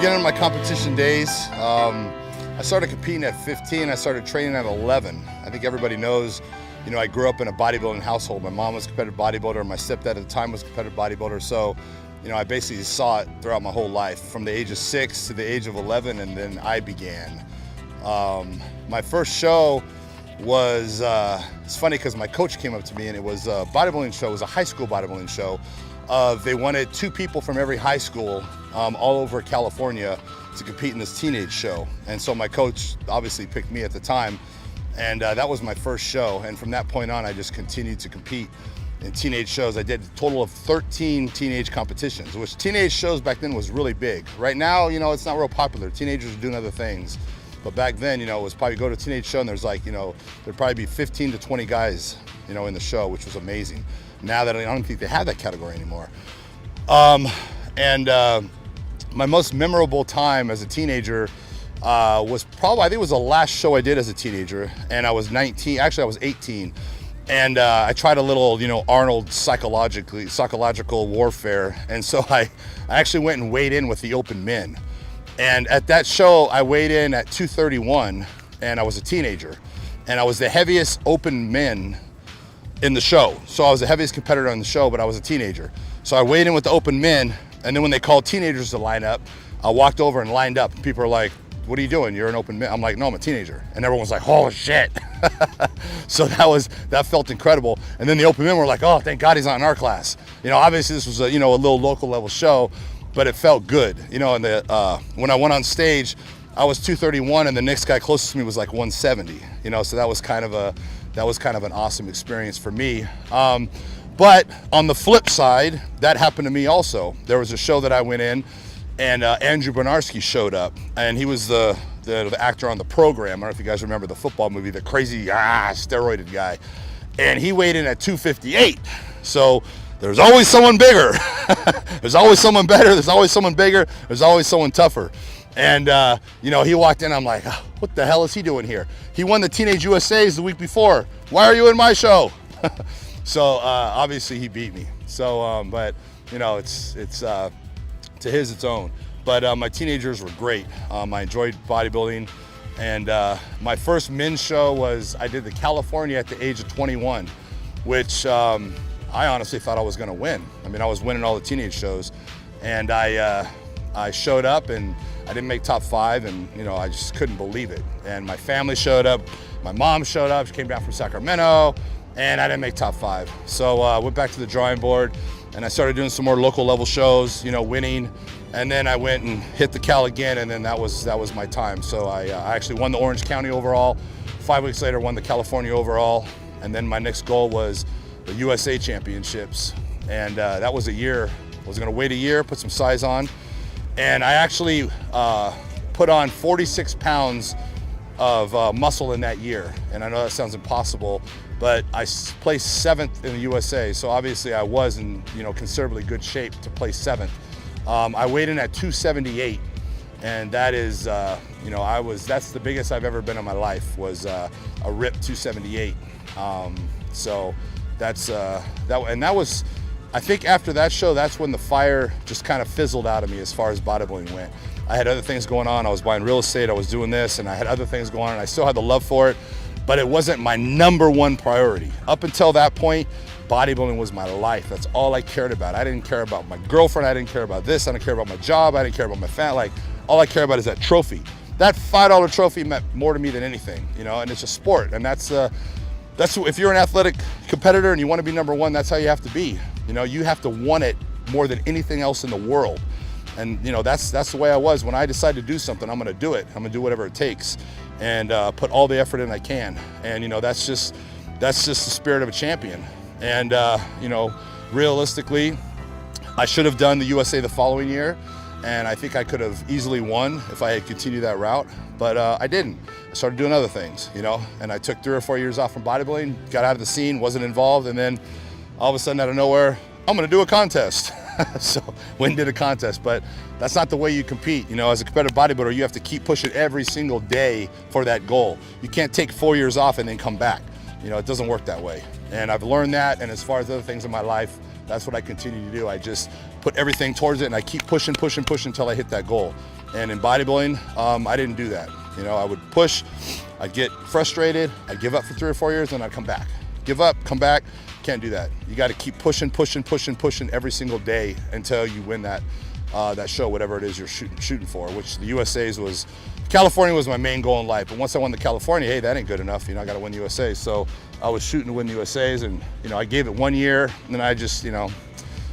beginning of my competition days, I started competing at 15. I started training at 11. I think everybody knows, I grew up in a bodybuilding household. My mom was a competitive bodybuilder. My stepdad at the time was a competitive bodybuilder. So, I basically saw it throughout my whole life, from the age of 6 to the age of 11, and then I began. My first show was, it's funny because my coach came up to me and it was a bodybuilding show. It was a high school bodybuilding show. They wanted 2 people from every high school all over California to compete in this teenage show. And so my coach obviously picked me at the time, and that was my first show. And from that point on, I just continued to compete in teenage shows. I did a total of 13 teenage competitions, which teenage shows back then was really big. Right now, it's not real popular. Teenagers are doing other things. But back then, it was probably go to a teenage show and there's like, there'd probably be 15 to 20 guys, in the show, which was amazing. Now that I don't think they have that category anymore. My most memorable time as a teenager was probably, I think it was the last show I did as a teenager, and I was 19, actually I was 18. And I tried a little, Arnold psychological warfare. And so I actually went and weighed in with the open men. And at that show, I weighed in at 231, and I was a teenager. And I was the heaviest open men in the show. So I was the heaviest competitor on the show, but I was a teenager. So I weighed in with the open men, and then when they called teenagers to line up, I walked over and lined up. And people are like, "What are you doing? You're an open man." I'm like, "No, I'm a teenager." And everyone's like, "Holy shit." So that felt incredible. And then the open men were like, "Oh, thank God he's not in our class." Obviously this was a little local level show, but it felt good. And when I went on stage, I was 231, and the next guy closest to me was like 170. So that was kind of an awesome experience for me. But on the flip side, that happened to me also. There was a show that I went in, and Andrew Bernarski showed up, and he was the actor on The Program. I don't know if you guys remember the football movie, the crazy steroided guy. And he weighed in at 258. So there's always someone bigger. There's always someone better. There's always someone bigger. There's always someone tougher. And he walked in. I'm like, oh, what the hell is he doing here? He won the Teenage USA's the week before. Why are you in my show? So obviously he beat me. So, but it's to his its own. But my teenagers were great. I enjoyed bodybuilding, and my first men's show was, I did the California at the age of 21, which I honestly thought I was going to win. I mean, I was winning all the teenage shows, and I showed up and I didn't make top 5, and I just couldn't believe it. And my family showed up, my mom showed up, she came down from Sacramento, and I didn't make top 5. So I went back to the drawing board, and I started doing some more local level shows, winning. And then I went and hit the Cal again, and then that was my time. So I actually won the Orange County overall. 5 weeks later, won the California overall. And then my next goal was the USA Championships. And that was a year. I was gonna wait a year, put some size on. And I actually put on 46 pounds of muscle in that year. And I know that sounds impossible, but I placed 7th in the USA. So obviously I was in considerably good shape to place 7th. I weighed in at 278, and that is, that's the biggest I've ever been in my life, was a ripped 278. So that's, that was, I think after that show, that's when the fire just kind of fizzled out of me as far as bodybuilding went. I had other things going on. I was buying real estate, I was doing this, and I had other things going on, and I still had the love for it, but it wasn't my #1 priority. Up until that point, bodybuilding was my life. That's all I cared about. I didn't care about my girlfriend. I didn't care about this. I didn't care about my job. I didn't care about my family. Like, all I care about is that trophy. That $5 trophy meant more to me than anything, and it's a sport. And that's if you're an athletic competitor and you want to be #1, that's how you have to be. You have to want it more than anything else in the world. And that's the way I was. When I decide to do something, I'm going to do it. I'm going to do whatever it takes, and put all the effort in I can. And that's just the spirit of a champion. And realistically, I should have done the USA the following year, and I think I could have easily won if I had continued that route, but I didn't. I started doing other things, and I took 3 or 4 years off from bodybuilding, got out of the scene, wasn't involved, and then all of a sudden out of nowhere, I'm gonna do a contest. So went and did a contest, but that's not the way you compete. As a competitive bodybuilder, you have to keep pushing every single day for that goal. You can't take 4 years off and then come back. It doesn't work that way. And I've learned that, and as far as other things in my life, that's what I continue to do. I just put everything towards it, and I keep pushing until I hit that goal. And in bodybuilding, I didn't do that. You know, I would push, I'd get frustrated, I'd give up for 3 or 4 years, and I'd come back. Give up, come back. Can't do that. You got to keep pushing every single day until you win that show, whatever it is you're shooting for. Which the USA's was, California was my main goal in life. But once I won the California, hey, that ain't good enough. You know, I got to win the USA. So I was shooting to win the USA's, and you know, I gave it 1 year, and then I just, you know,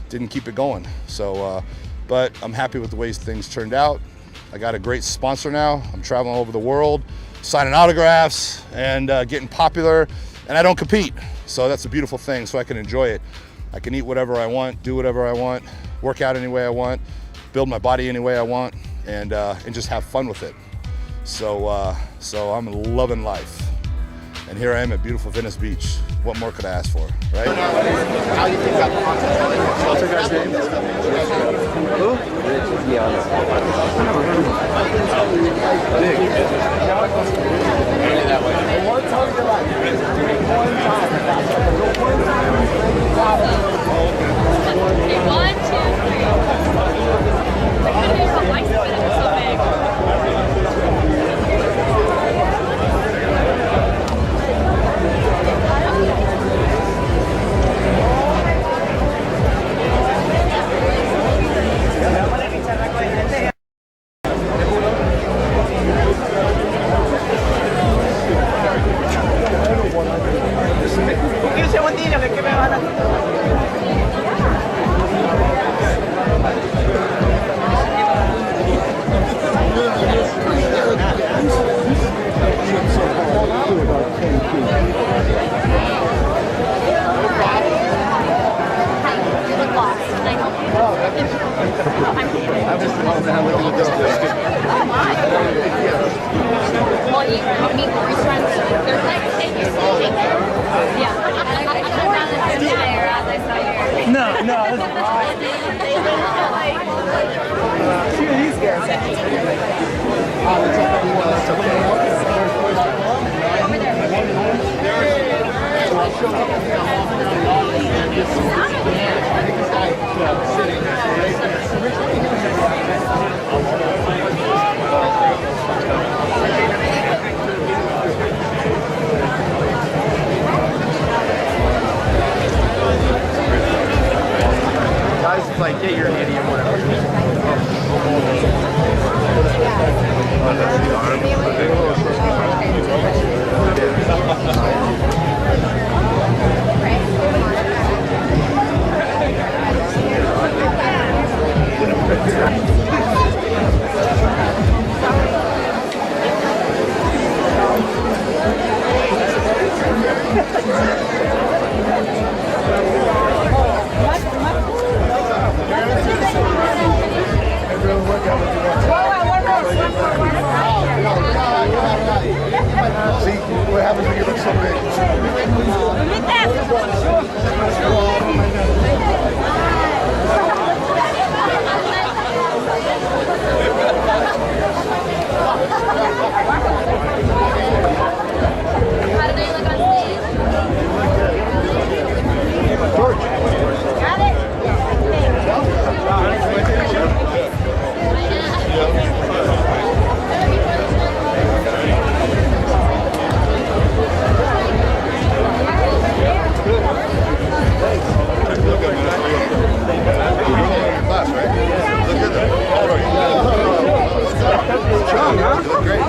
didn't keep it going. So, but I'm happy with the way things turned out. I got a great sponsor now. I'm traveling all over the world, signing autographs, and getting popular. And I don't compete, so that's a beautiful thing, so I can enjoy it. I can eat whatever I want, do whatever I want, work out any way I want, build my body any way I want, and just have fun with it. So, so I'm loving life. And here I am at beautiful Venice Beach. What more could I ask for, right? How do you think about the contest? What's your guys' name? Who? Piana. One time for life. One time. Okay, 1, 2, 3. I couldn't do some lights, but it was so big. Like, get your handy or whatever. See what happens when you look so big. How do they look on stage? George. Got it? You look great.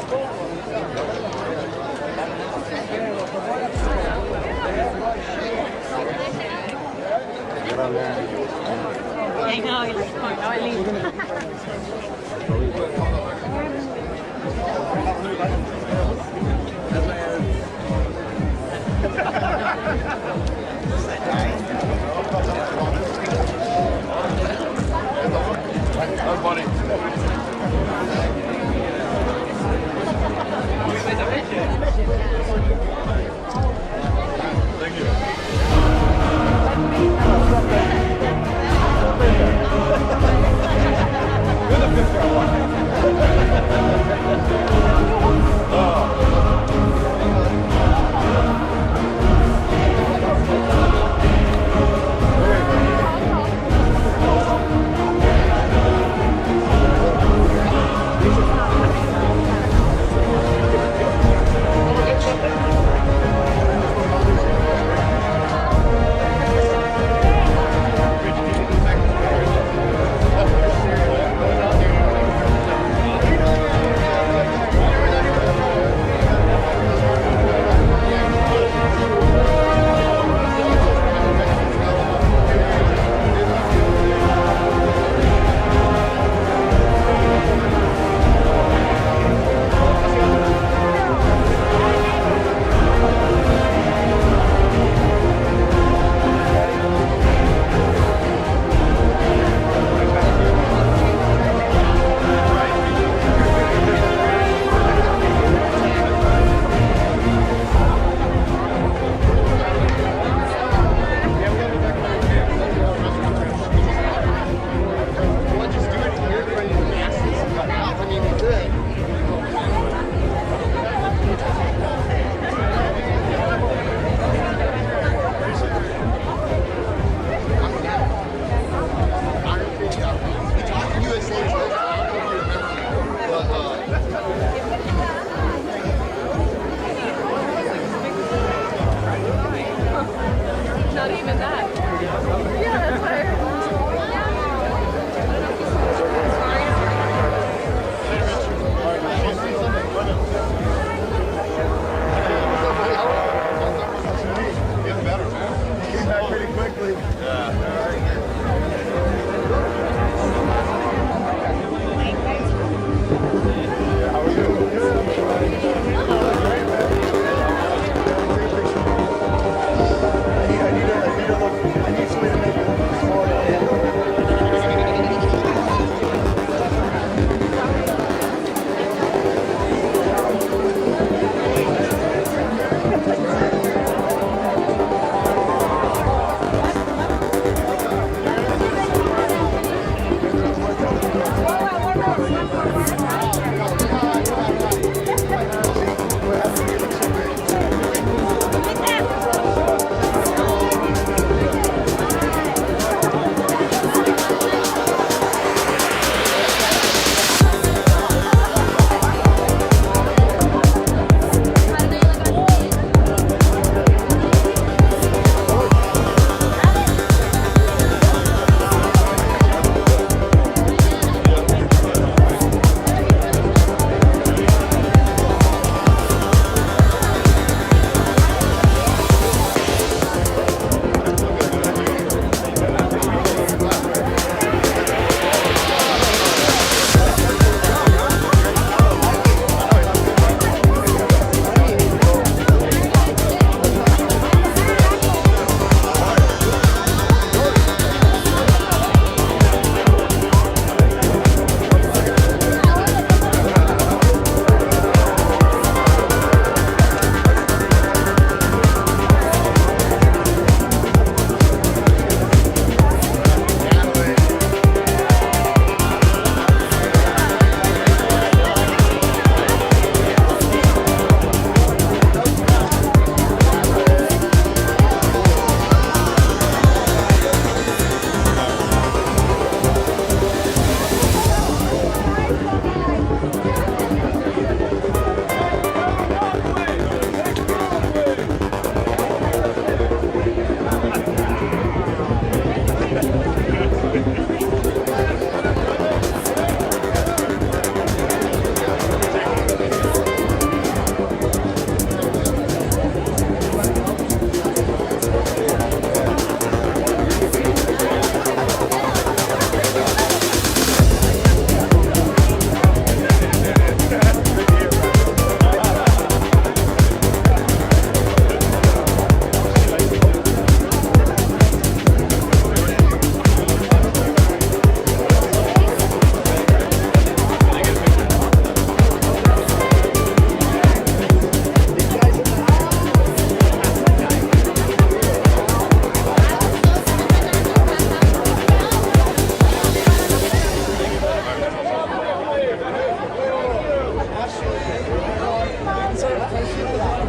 I know, it's fun. No, I leave. That's funny. Thank you.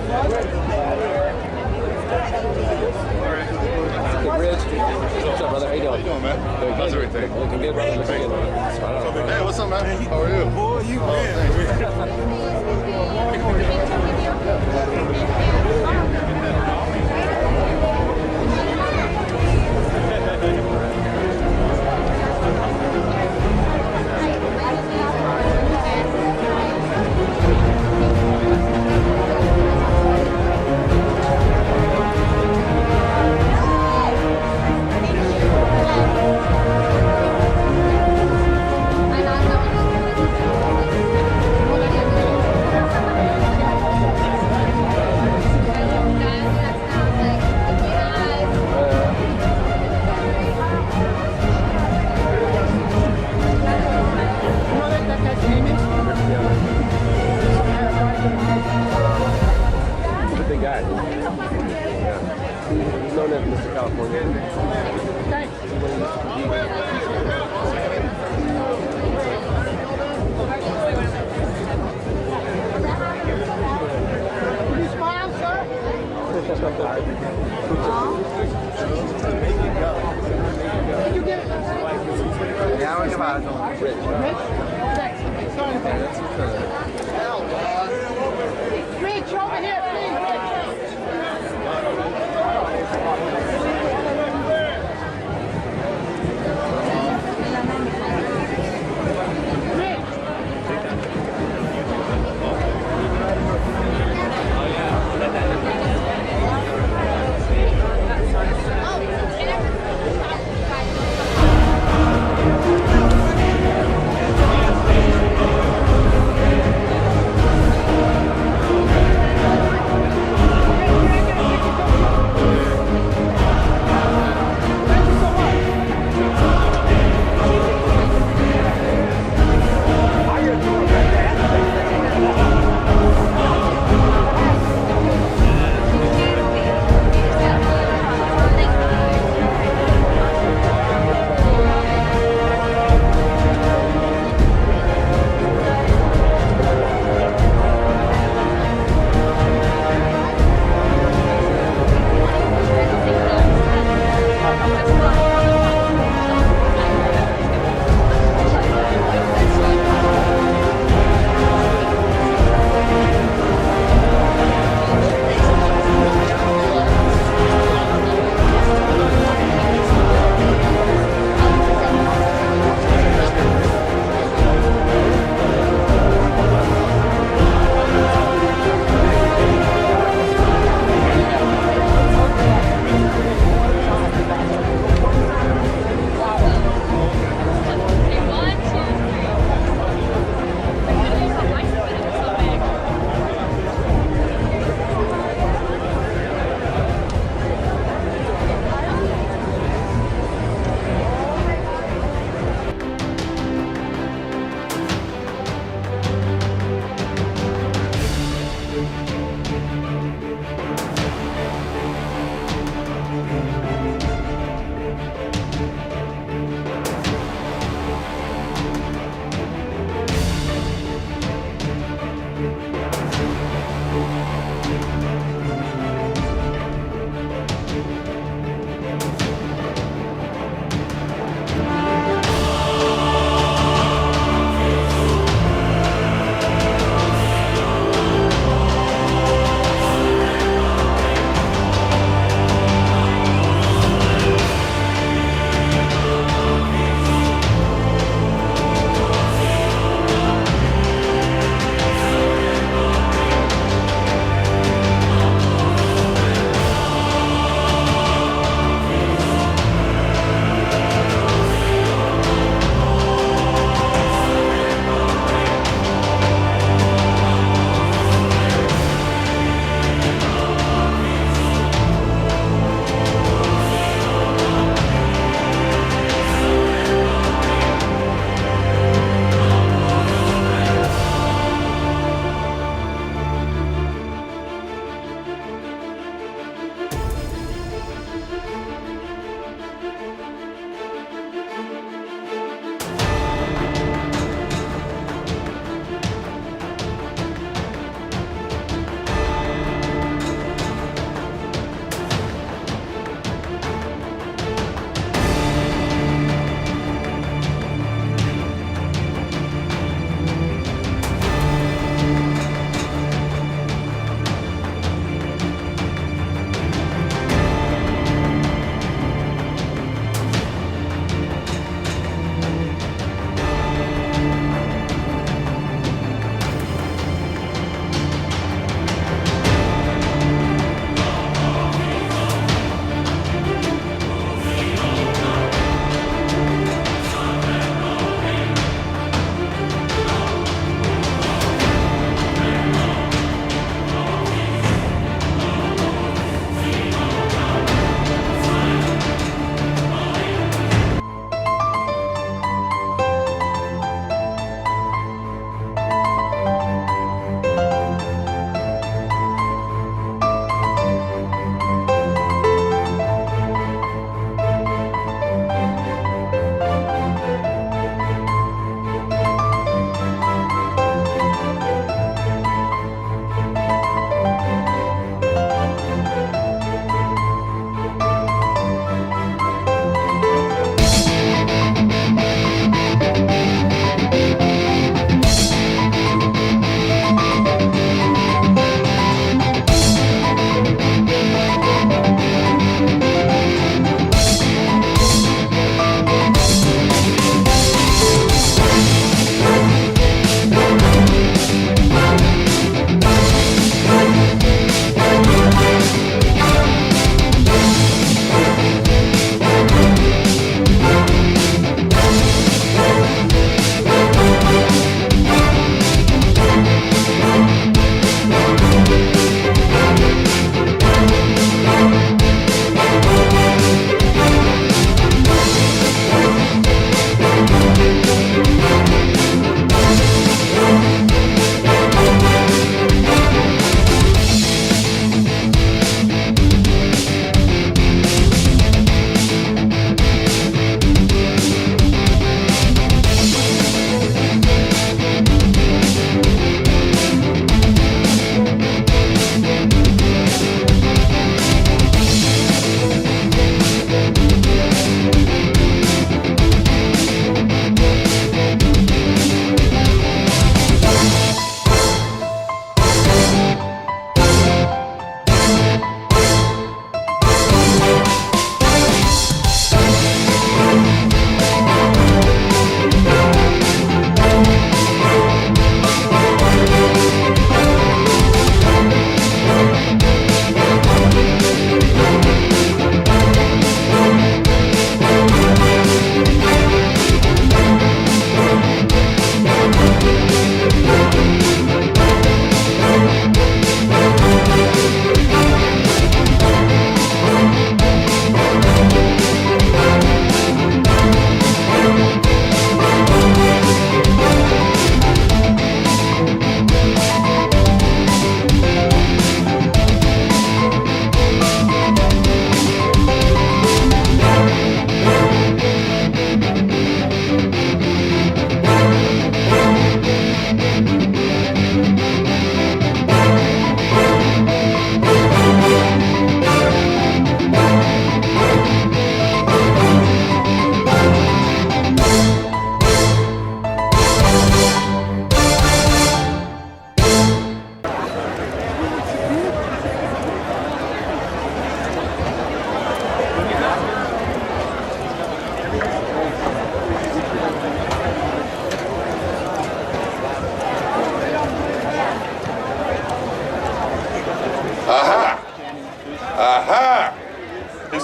Rich. What's up, brother? How you doing? How you doing, man? How's everything? Looking good, brother. Looking good. Hey, what's up, man? How are you? Boy, you He's a big guy. Yeah. He's known as Mr. California. Yeah, we're about it. Rich. Rich, over here, please.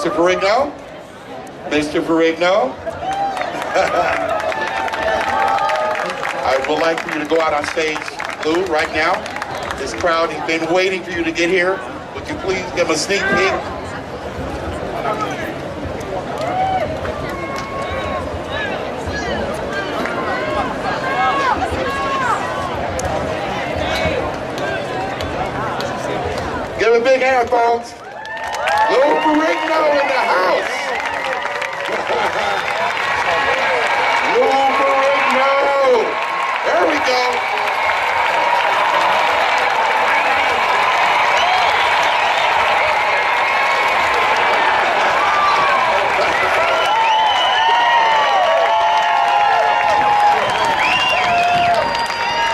Mr. Ferrigno? Mr. Ferrigno? I would like for you to go out on stage, Lou, right now. This crowd has been waiting for you to get here. Would you please give them a sneak peek? Give a big hand, folks. Lou Ferrigno in the house. Lou Ferrigno. There we go.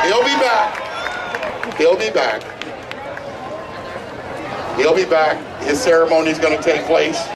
He'll be back. He'll be back. He'll be back. His ceremony is going to take place.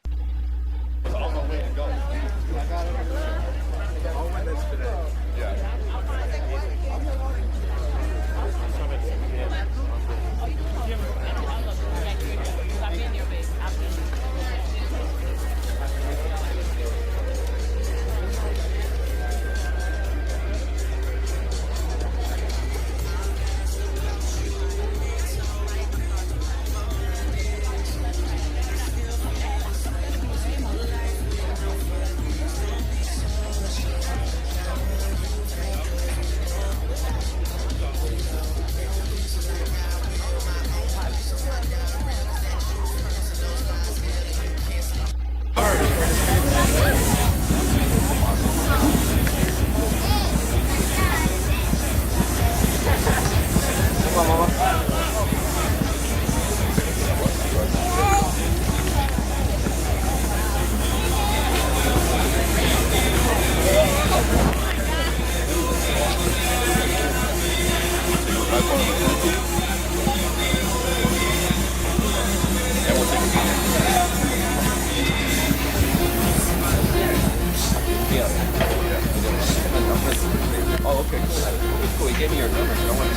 Oh, okay, cool. Cool, he gave me your number. I want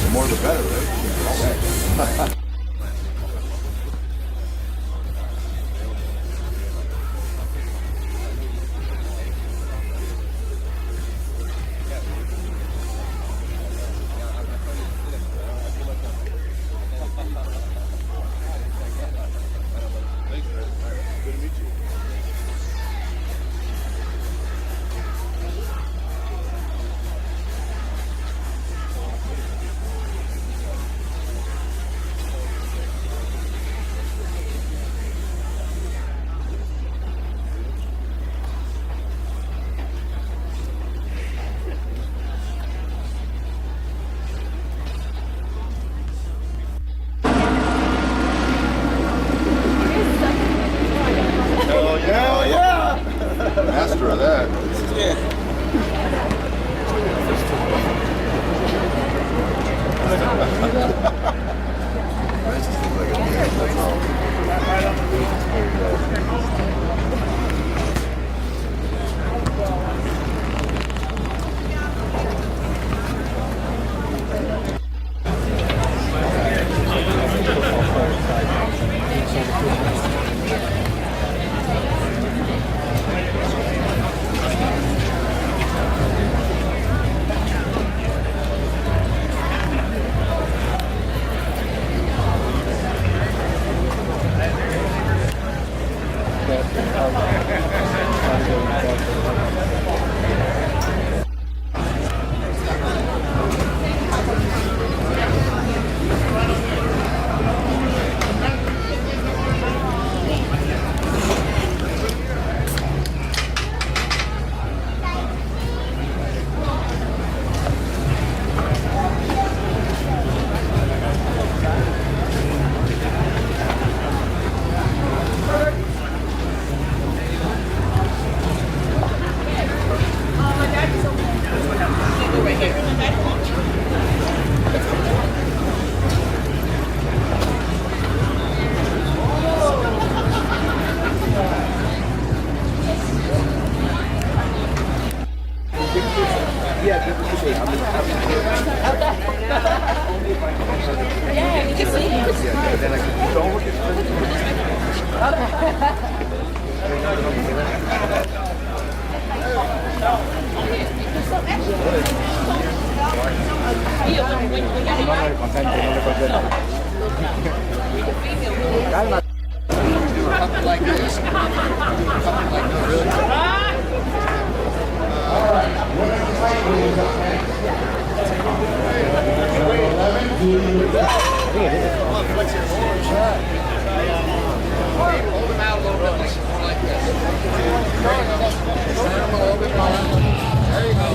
The more the better, right? Hell yeah! Master of that. Yeah, then I can don't look at Calma. Like this. Like no, really. Hold them out a little bit like this. Turn them a little bit more. There you go.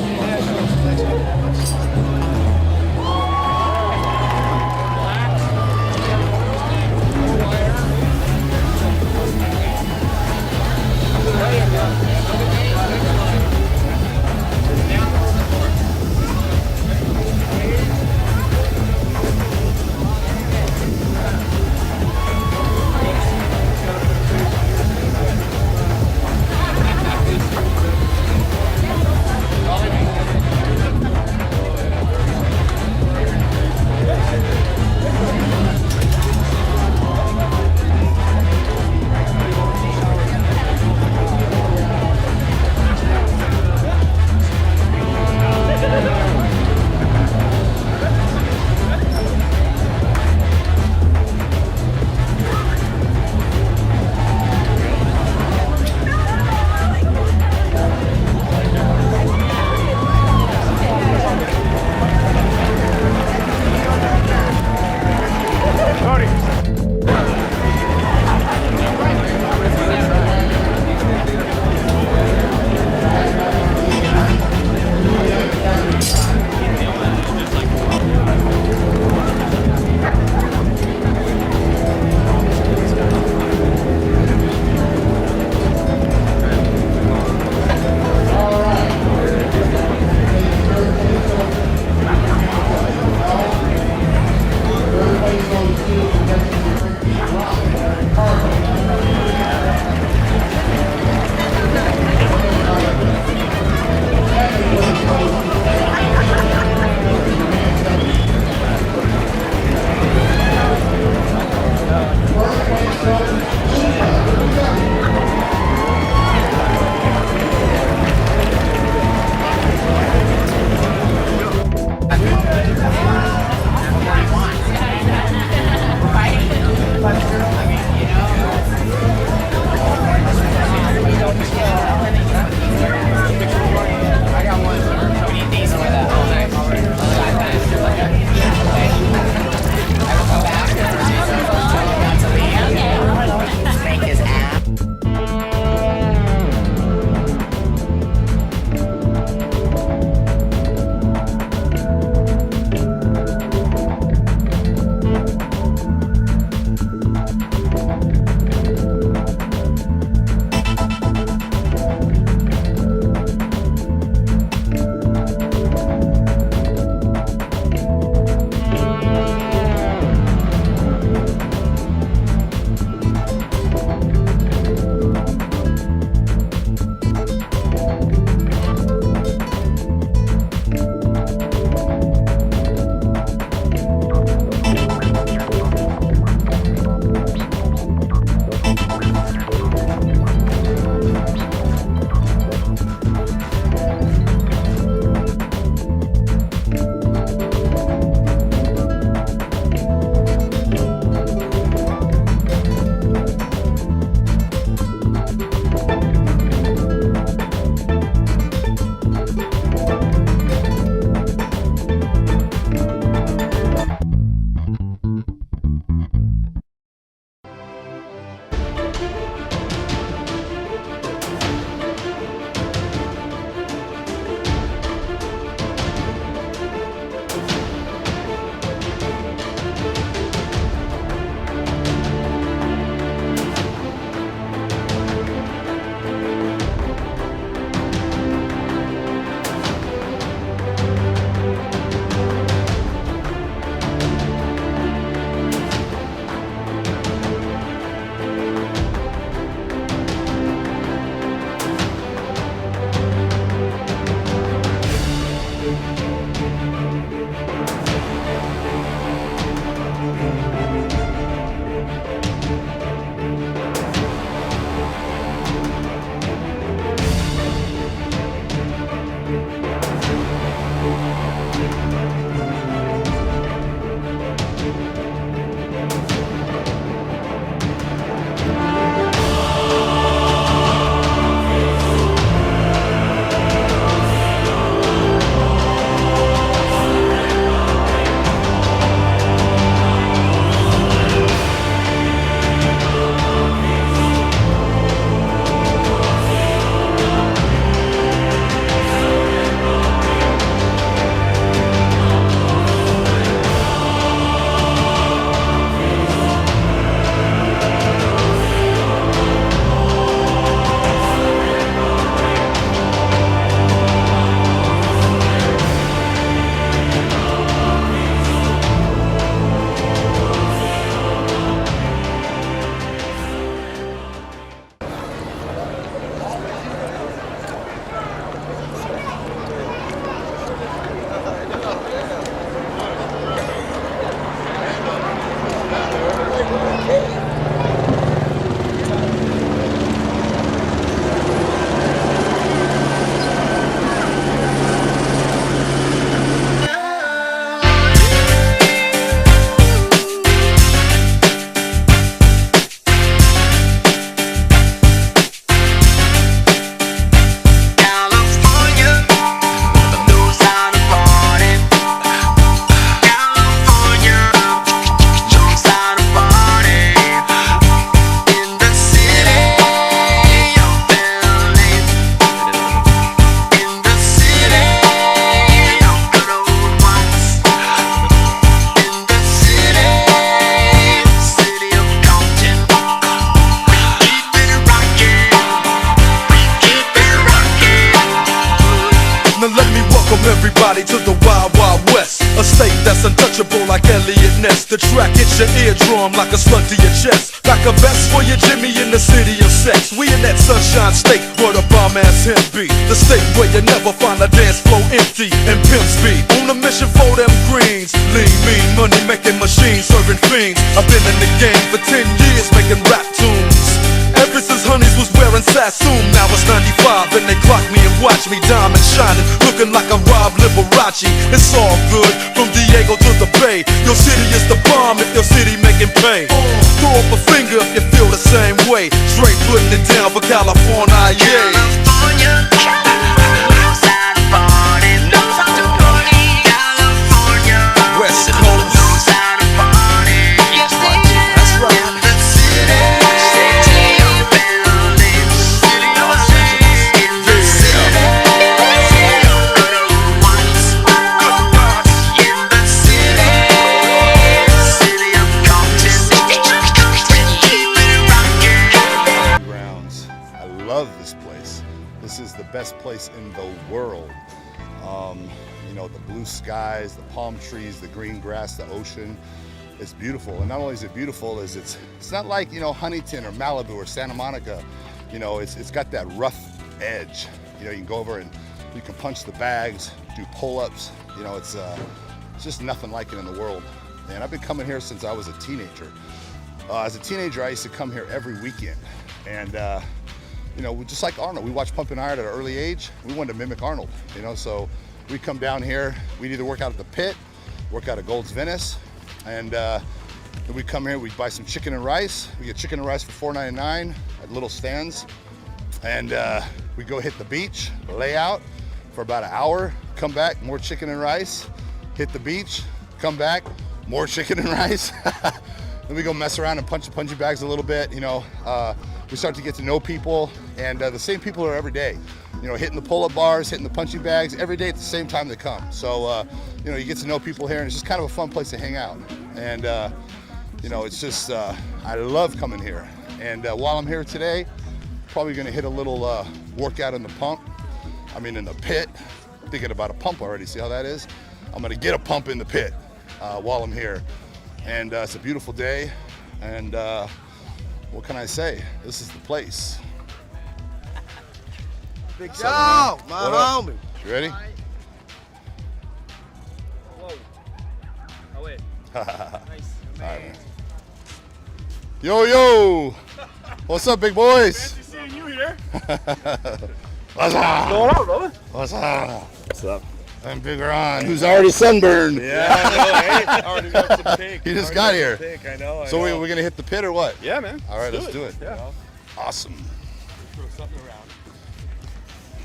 Everybody to the Wild Wild West, a state that's untouchable like Elliot Ness. The track hits your eardrum like a slug to your chest, like a vest for your Jimmy in the city of sex. We in that sunshine state where the bomb ass him be, the state where you never find a dance floor empty and pimp speed. On a mission for them greens, lean, mean, money making machines, serving fiends. I've been in the game for 10 years making rap tunes. Ever since Honeys was wearing Sassoon, now it's 95 and they clock me and watch me diamond shining, looking like a Rob Liberace. It's all good from Diego to the Bay. Your city is the bomb if your city making pay. Throw up a finger if you feel the same way. Straight putting it down for California, yeah. West Coast. That's right. This is the best place in the world. You know, the blue skies, the palm trees, the green grass, the ocean. It's beautiful. And not only is it beautiful, it's not like, you know, Huntington or Malibu or Santa Monica. You know, it's got that rough edge. You know, you can go over and you can punch the bags, do pull-ups. You know, it's just nothing like it in the world. And I've been coming here since I was a teenager. As a teenager, I used to come here every weekend. And you know, just like Arnold, we watched Pumping Iron at an early age. We wanted to mimic Arnold, you know, so we come down here, we'd either work out at the pit, work out at Gold's Venice, and then we come here, we buy some chicken and rice. We get chicken and rice for $4.99 at little stands. And we go hit the beach, lay out for about an hour, come back, more chicken and rice, hit the beach, come back, more chicken and rice. Then we go mess around and punch the punching bags a little bit, you know. We start to get to know people, and the same people are every day. You know, hitting the pull-up bars, hitting the punching bags, every day at the same time they come. So, you know, you get to know people here, and it's just kind of a fun place to hang out. And, you know, it's just, I love coming here. And while I'm here today, probably gonna hit a little workout in the pump. I mean, in the pit. Thinking about a pump already, see how that is? I'm gonna get a pump in the pit while I'm here. And it's a beautiful day, and what can I say? This is the place. Big Joe, my homie. You ready? Whoa. Oh, wait. Nice. All right, man. Yo. What's up, big boys? Fancy seeing you here. What's up? Going on, brother? What's up? What's up? I'm Big Ron, who's already sunburned. Yeah, I know, hey? Already got some pink. He just got here. Pink, I know. So we're gonna hit the pit or what? Yeah, man. All right, let's do it. Yeah. Awesome. Throw something around.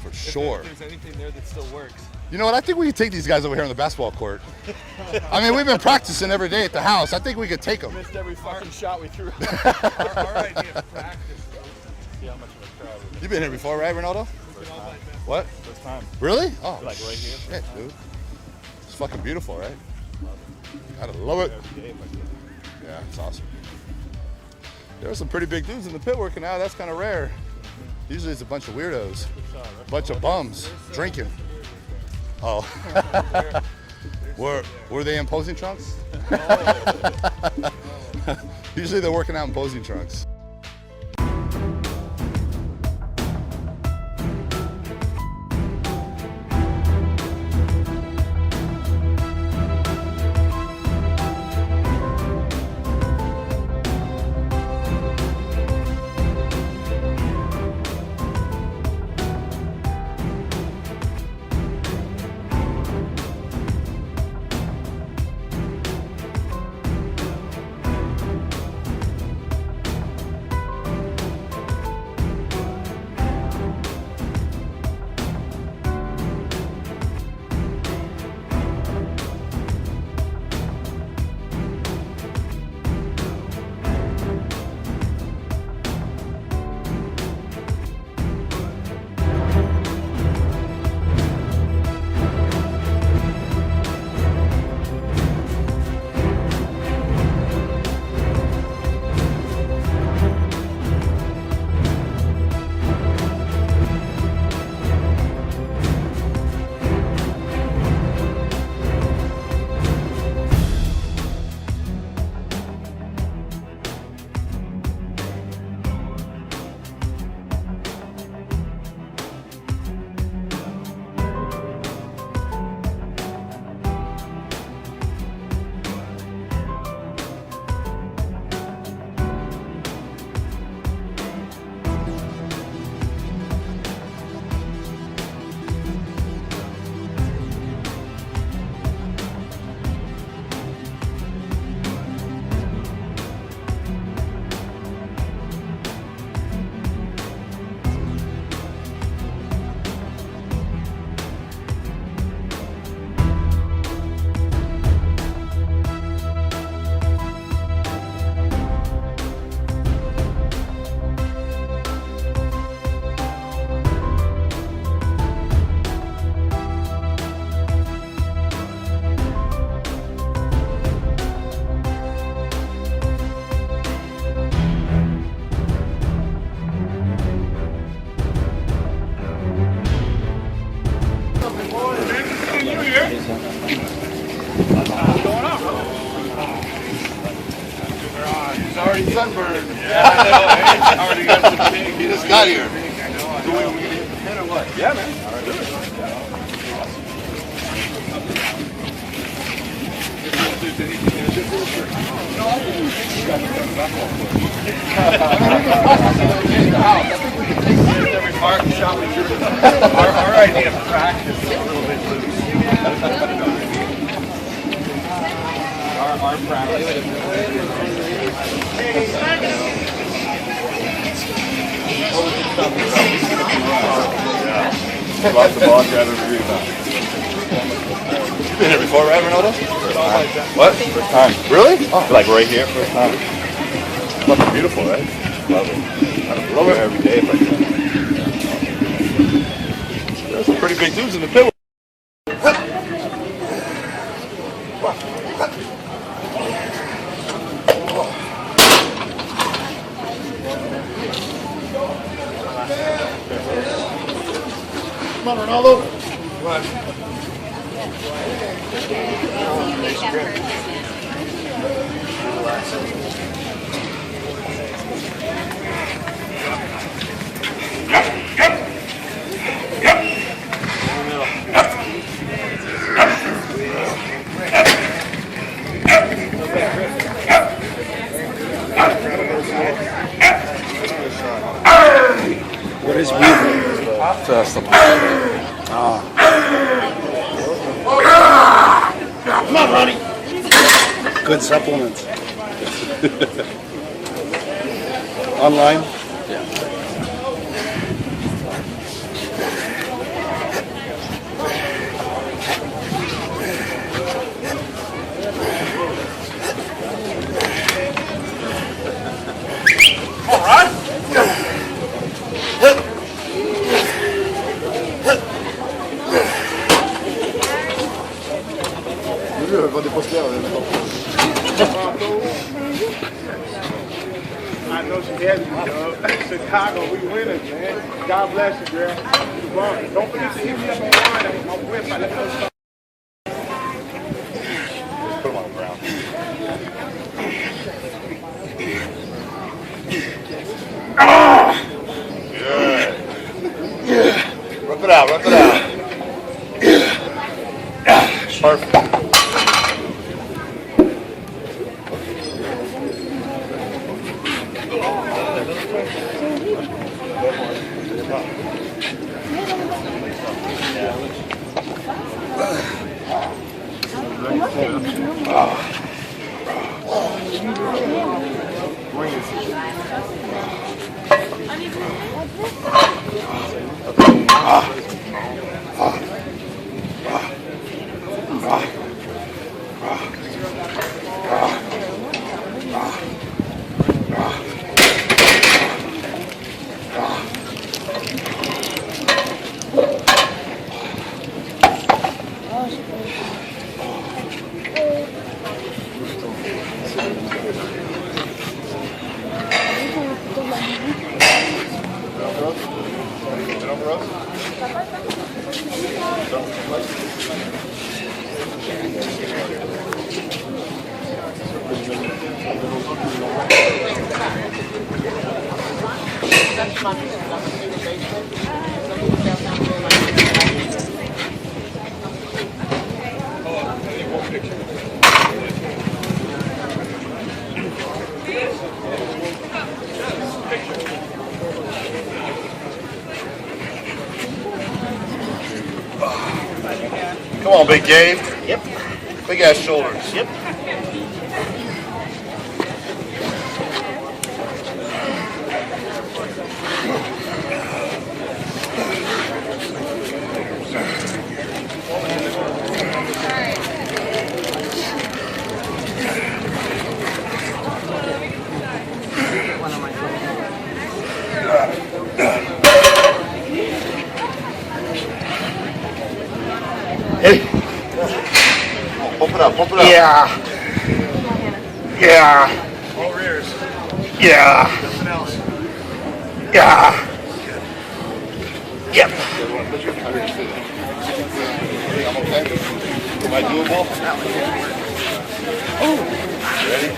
For sure. If there's anything there that still works. You know what? I think we could take these guys over here on the basketball court. I mean, we've been practicing every day at the house. I think we could take them. Missed every fucking shot we threw. our idea of practice. See how much of a crowd we You've been here before, right, Ronaldo? What? First time. Really? Oh, Like right here. shit, dude. It's fucking beautiful, right? Gotta love it. Yeah, it's awesome. There are some pretty big dudes in the pit working out. That's kind of rare. Usually it's a bunch of weirdos, a bunch of bums drinking. Oh. Were they in posing trunks? Usually they're working out in posing trunks. sunburned. Yeah, I know. Hey, already got some pink. He just got here. Yeah, man. All right, do it. Every park shop we do. Our idea of practice is a little bit loose. Our practice. Lots of ball gathering to read about. You been here before, right, Ronaldo? What? First time. Really? Oh. Like right here, first time. Fucking beautiful, right? Love it. I love it every day if I can. There's some pretty big dudes in the pit. Come on, Ronaldo. What is weaving? Come on, Ronnie. Good supplements. Online? I know she has me, dog. Chicago, we winners, man. God bless you, girl. Don't forget to hit me up online on my website. Let me know something. Put them on the ground. Good. Rip it out, rip it out. Perfect. Come on, Big Gabe. Yep. Big ass shoulders. Yep. Hey. Pump it up, pump it up. Yeah. Yeah. All rears. Yeah. Nothing else. Yeah. Yep. I'm okay. Am I doable? Ready?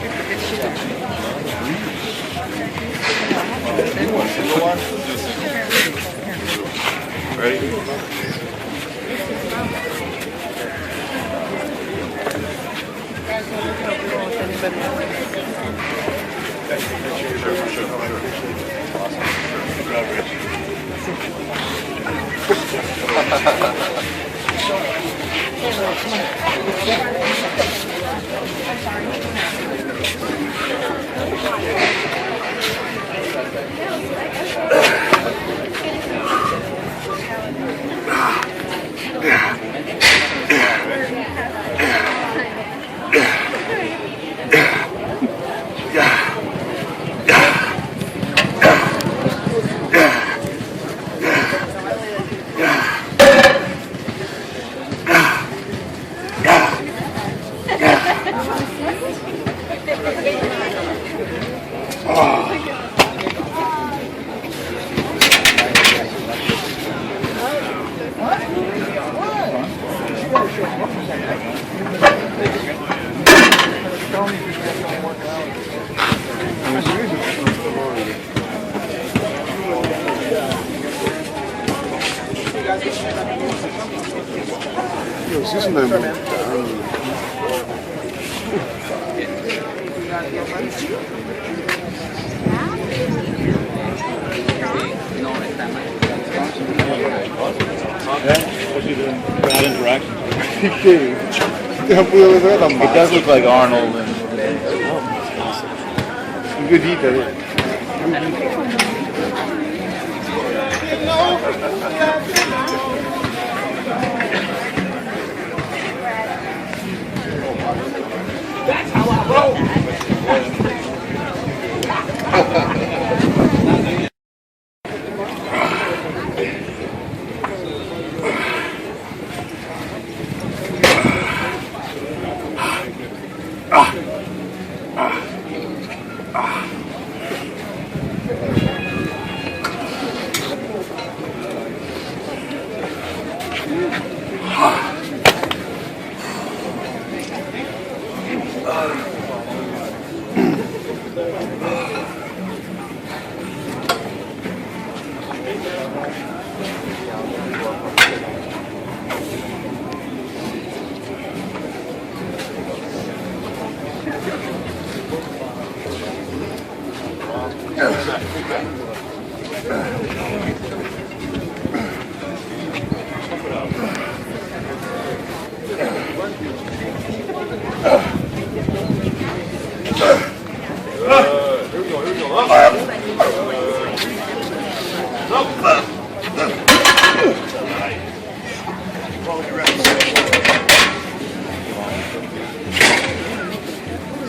sure, for sure, for sure. Awesome. Good job, Rich. Bad interaction. It does look like Arnold and good eater. That's how I roll.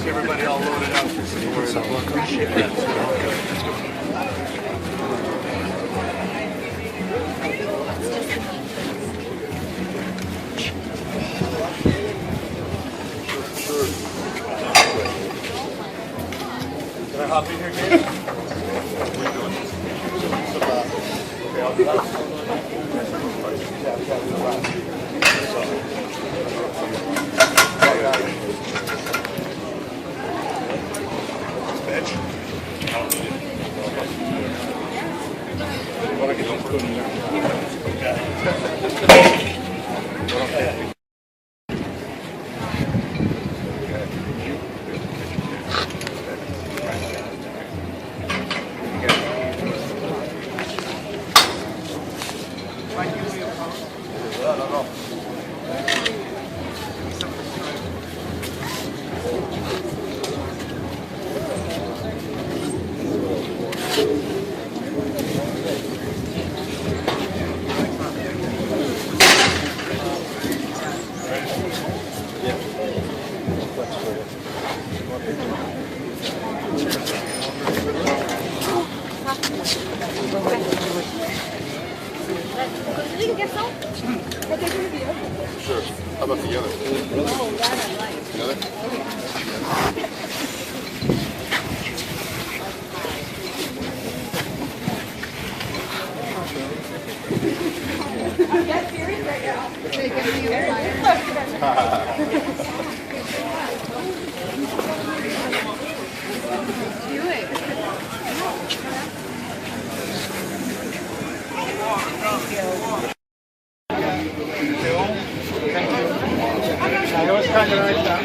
Everybody all loaded up. Can I hop in here, Gabe? What are you doing? Okay, I'll do that. Sure. How about the other? Oh, that I like. The other? Get serious right now. They get Do it. I know it's kind of right now.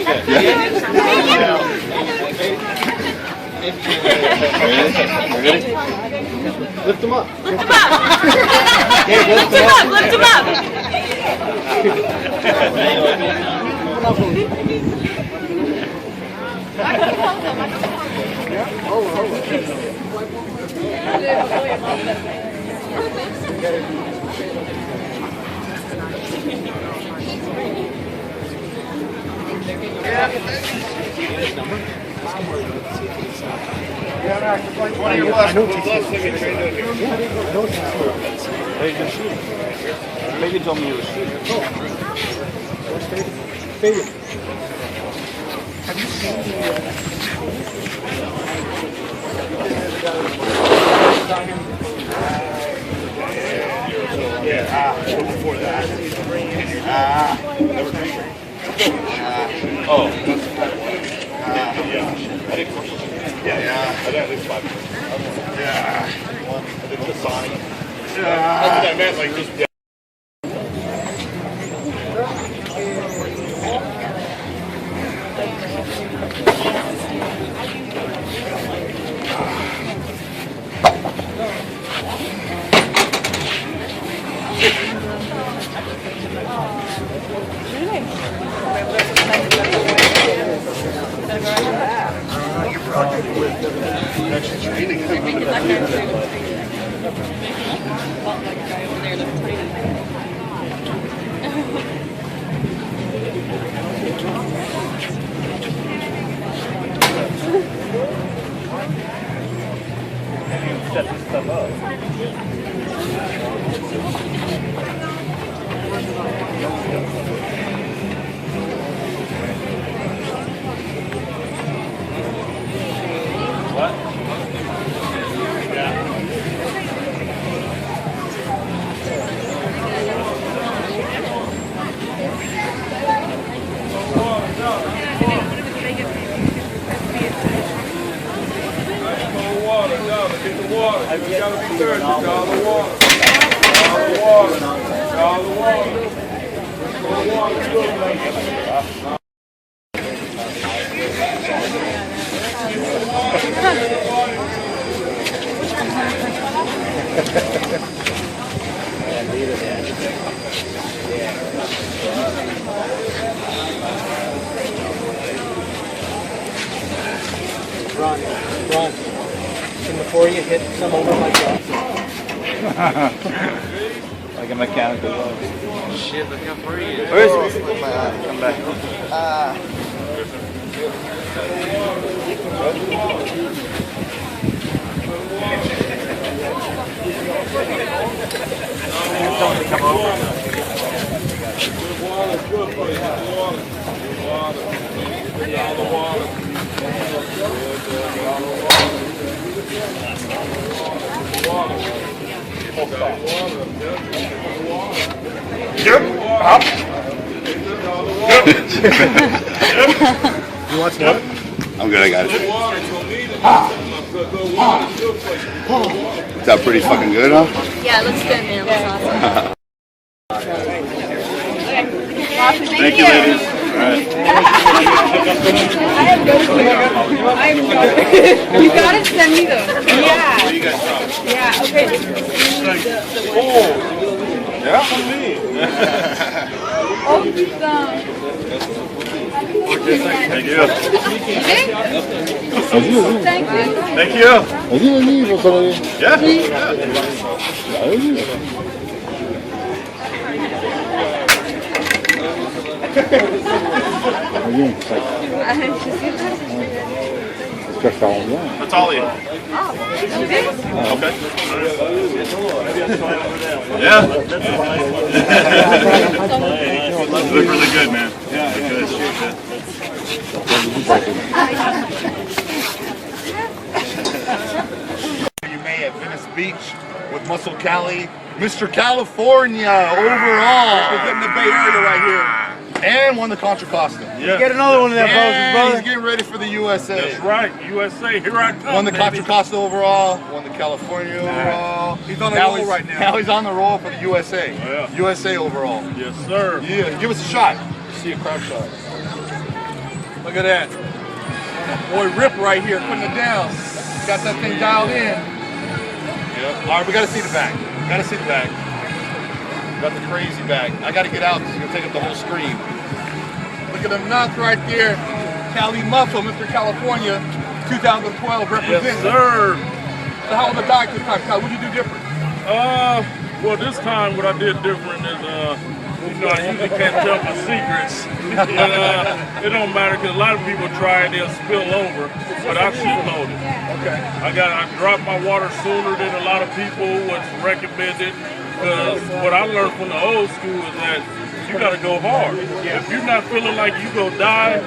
Lift them up. Lift him up! Lift him Maybe told me you were shooting. Have you seen before that. Yeah. I got at least 5. Yeah. I did the Sonic. That's what I meant, like just. Yeah. Run. And before you hit some over like that. Like a mechanical dog. Shit, look how far he is. Where is it? Come back. Come over. You want some? I'm good, I got it. Is that pretty fucking good, huh? Yeah, it looks good, man. It looks awesome. Thank you, ladies. All right. You gotta send me those. Yeah. Where you guys from? Yeah, okay. Yeah? Oh, he's Thank you. Thank you. Thank you. Yeah? That's all you. Okay. Yeah. You look really good, man. Yeah, good. You may at Venice Beach with Muscle Cali, Mr. California overall. We're getting the Bay Area right here. And won the Contra Costa. Yeah. Get another one of that And brother. he's getting ready for the USA. That's right, USA. Here I come. Won the Contra baby. Costa overall, won the California overall. He's on the roll right now. Now he's on the roll for the USA. Yeah. USA overall. Yes, sir. Yeah, give us a shot. See a crowd shot. Look at that. Boy Rip right here putting it down. Got that thing dialed in. Yep. All right, we got to see the back. Got to see the back. Got the crazy back. I got to get out because it's going to take up the whole screen. Look at them nuts right there. Cali Muscle, Mr. California, 2012 represents. Yes, sir. So how was the diet this time, Cal? What did you do different? Well, this time what I did different is, you know, I usually can't tell my secrets. But, it don't matter because a lot of people try and they'll spill over, but I sheet loaded. Okay. I dropped my water sooner than a lot of people, what's recommended. Because what I learned from the old school is that you got to go hard. If you're not feeling like you go die,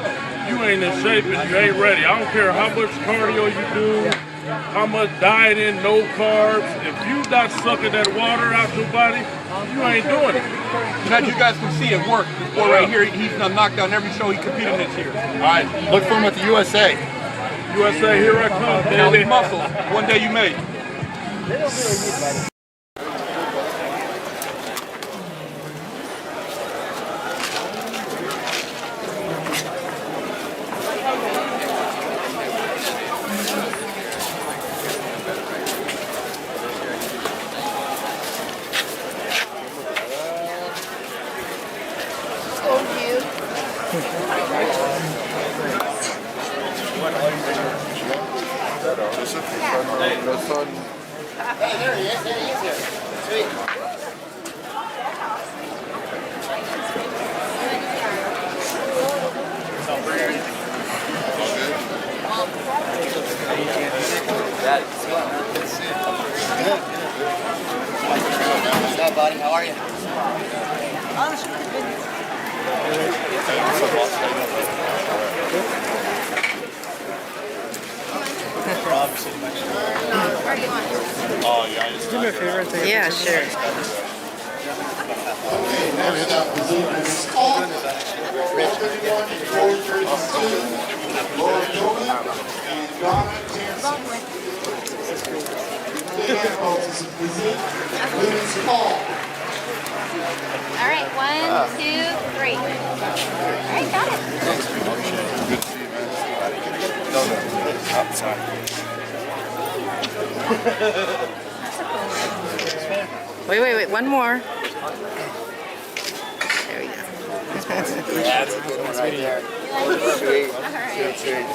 you ain't in shape and you ain't ready. I don't care how much cardio you do, how much dieting, no carbs. If you not sucking that water out your body, you ain't doing it. And as you guys can see, it worked. This boy right here, he's knocked down every show he competed in this year. All right, look for him at the USA. USA, here I come, Cali baby. Muscle, one day you made. What's up, buddy? How are you? Yeah, sure. All right, 1, 2, 3. All right, got it. Good to see you, man. No. Oh, sorry. Wait, one more. There we go. That's a good one right there. Sweet. All right. Sweet.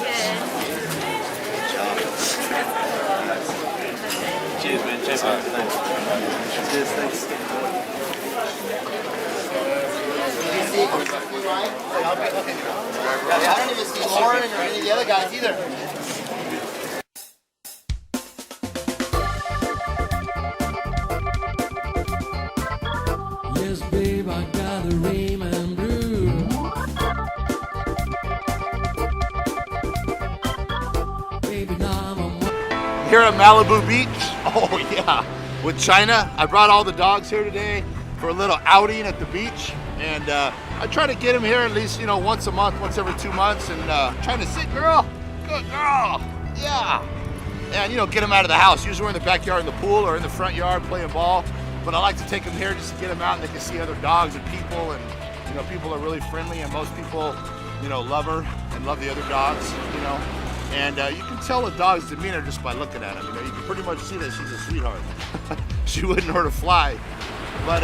Cheers, man. Cheers, man. Cheers, thanks. I don't even see Lauren or any of the other guys either. Yes, babe, I got the rhythm and blues. Baby, now I'm Here at Malibu Beach, oh yeah, with China. I brought all the dogs here today for a little outing at the beach. And I try to get them here at least, you know, once a month, once every 2 months, and trying to sit, girl, good girl, yeah. And, you know, get them out of the house. Usually we're in the backyard in the pool or in the front yard playing ball. But I like to take them here just to get them out and they can see other dogs and people. And, you know, people are really friendly and most people, you know, love her and love the other dogs, you know. And you can tell a dog's demeanor just by looking at him. You know, you can pretty much see that she's a sweetheart. She wouldn't hurt a fly. But,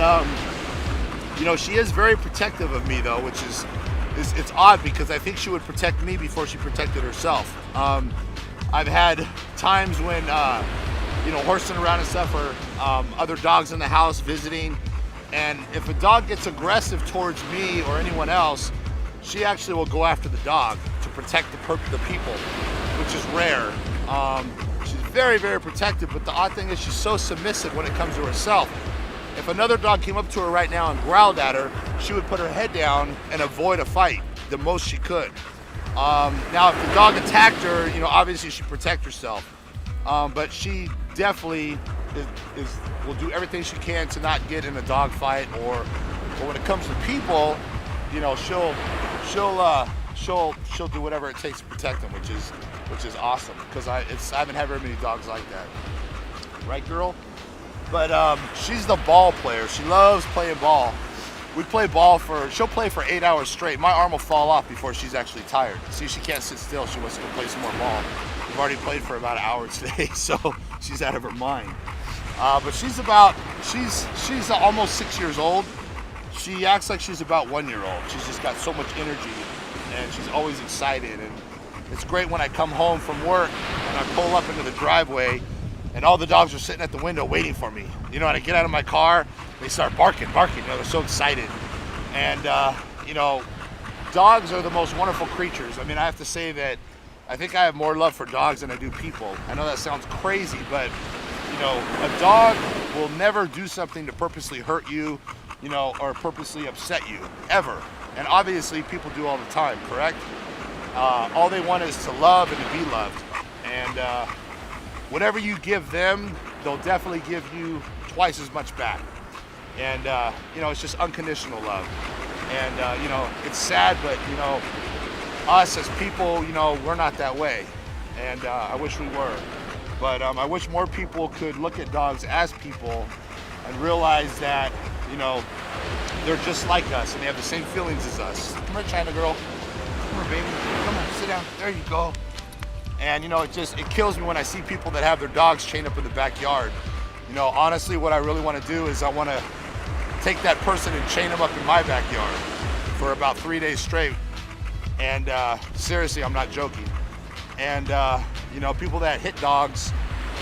you know, she is very protective of me though, which is it's odd because I think she would protect me before she protected herself. I've had times when, you know, horsing around and stuff or other dogs in the house visiting, and if a dog gets aggressive towards me or anyone else, she actually will go after the dog to protect the people, which is rare. She's very, very protective, but the odd thing is she's so submissive when it comes to herself. If another dog came up to her right now and growled at her, she would put her head down and avoid a fight the most she could. Now, if the dog attacked her, you know, obviously she'd protect herself. But she definitely will do everything she can to not get in a dog fight, or when it comes to people, you know, she'll do whatever it takes to protect them, which is awesome because I haven't had very many dogs like that. Right, girl? But she's the ball player. She loves playing ball. we play ball she'll play for 8 hours straight. My arm will fall off before she's actually tired. See, she can't sit still. She wants to go play some more ball. We've already played for about an hour today, so she's out of her mind. But she's almost 6 years old. She acts like she's about 1 year old. She's just got so much energy, and she's always excited. And it's great when I come home from work and I pull up into the driveway, and all the dogs are sitting at the window waiting for me. You know, and I get out of my car, they start barking. You know, they're so excited. And you know, dogs are the most wonderful creatures. I mean, I have to say that I think I have more love for dogs than I do people. I know that sounds crazy, but you know, a dog will never do something to purposely hurt you, you know, or purposely upset you, ever. And obviously people do all the time, correct? All they want is to love and to be loved. And whatever you give them, they'll definitely give you twice as much back. And you know, it's just unconditional love. And you know, it's sad, but you know, us as people, you know, we're not that way. And I wish we were. But I wish more people could look at dogs as people and realize that, you know, they're just like us and they have the same feelings as us. Come here, China girl. Come here, baby. Come on, sit down. There you go. And you know, it kills me when I see people that have their dogs chained up in the backyard. You know, honestly, what I really want to do is I want to take that person and chain them up in my backyard for about 3 days straight. And seriously, I'm not joking. And you know, people that hit dogs,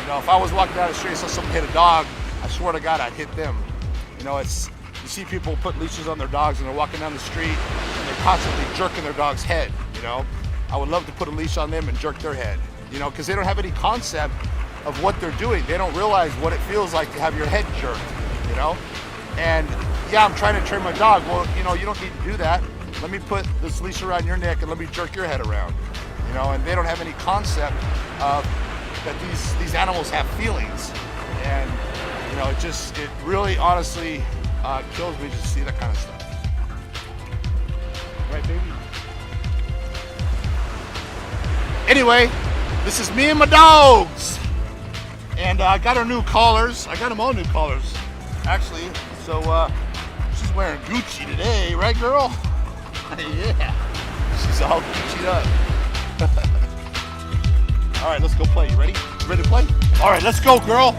you know, if I was walking down the street and saw someone hit a dog, I swear to God, I'd hit them. You know, you see people put leashes on their dogs and they're walking down the street and they're constantly jerking their dog's head, you know. I would love to put a leash on them and jerk their head, you know, because they don't have any concept of what they're doing. They don't realize what it feels like to have your head jerked, you know. And yeah, I'm trying to train my dog. Well, you know, you don't need to do that. Let me put this leash around your neck and let me jerk your head around. You know, and they don't have any concept of that these animals have feelings. And you know, it really honestly kills me to see that kind of stuff. Right, baby? Anyway, this is me and my dogs. And I got her new collars. I got them all new collars, actually. So she's wearing Gucci today, right, girl? Yeah. She's all Gucci'd up. All right, let's go play. You ready? You ready to play? All right, let's go, girl.